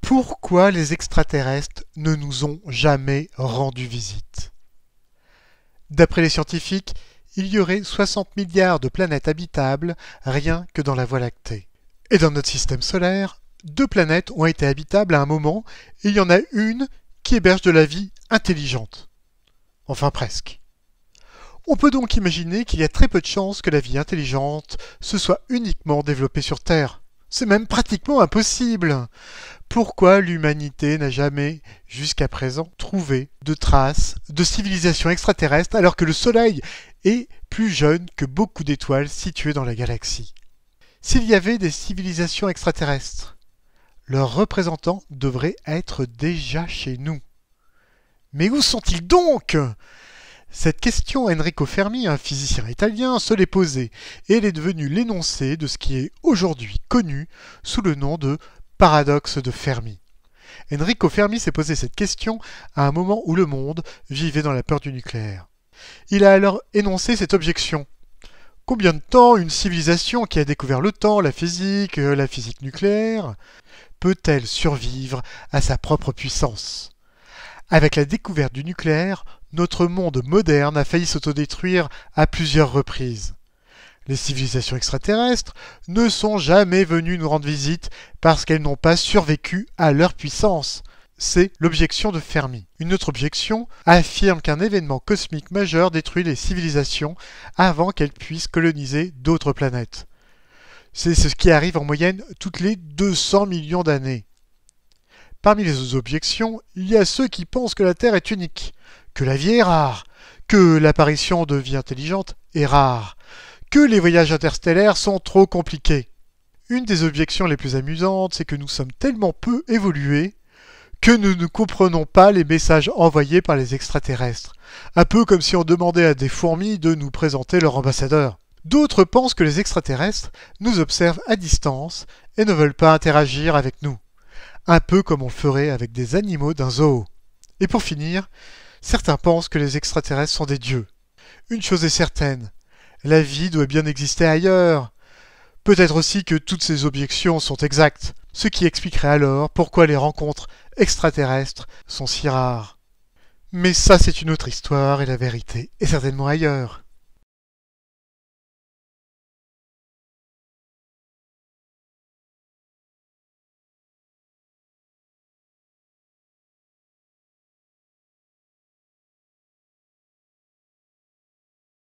Pourquoi les extraterrestres ne nous ont jamais rendu visite? D'après les scientifiques, il y aurait 60 milliards de planètes habitables rien que dans la Voie lactée. Et dans notre système solaire, 2 planètes ont été habitables à un moment et il y en a une qui héberge de la vie intelligente. Enfin presque. On peut donc imaginer qu'il y a très peu de chances que la vie intelligente se soit uniquement développée sur Terre. C'est même pratiquement impossible. Pourquoi l'humanité n'a jamais, jusqu'à présent, trouvé de traces de civilisation extraterrestre alors que le Soleil est plus jeune que beaucoup d'étoiles situées dans la galaxie? S'il y avait des civilisations extraterrestres, leurs représentants devraient être déjà chez nous. Mais où sont-ils donc? Cette question, Enrico Fermi, un physicien italien, se l'est posée et elle est devenue l'énoncé de ce qui est aujourd'hui connu sous le nom de paradoxe de Fermi. Enrico Fermi s'est posé cette question à un moment où le monde vivait dans la peur du nucléaire. Il a alors énoncé cette objection. Combien de temps une civilisation qui a découvert le temps, la physique nucléaire, peut-elle survivre à sa propre puissance? Avec la découverte du nucléaire, notre monde moderne a failli s'autodétruire à plusieurs reprises. Les civilisations extraterrestres ne sont jamais venues nous rendre visite parce qu'elles n'ont pas survécu à leur puissance. C'est l'objection de Fermi. Une autre objection affirme qu'un événement cosmique majeur détruit les civilisations avant qu'elles puissent coloniser d'autres planètes. C'est ce qui arrive en moyenne toutes les 200 millions d'années. Parmi les autres objections, il y a ceux qui pensent que la Terre est unique, que la vie est rare, que l'apparition de vie intelligente est rare, que les voyages interstellaires sont trop compliqués. Une des objections les plus amusantes, c'est que nous sommes tellement peu évolués que nous ne comprenons pas les messages envoyés par les extraterrestres. Un peu comme si on demandait à des fourmis de nous présenter leur ambassadeur. D'autres pensent que les extraterrestres nous observent à distance et ne veulent pas interagir avec nous. Un peu comme on ferait avec des animaux d'un zoo. Et pour finir, certains pensent que les extraterrestres sont des dieux. Une chose est certaine, la vie doit bien exister ailleurs. Peut-être aussi que toutes ces objections sont exactes, ce qui expliquerait alors pourquoi les rencontres extraterrestres sont si rares. Mais ça, c'est une autre histoire et la vérité est certainement ailleurs.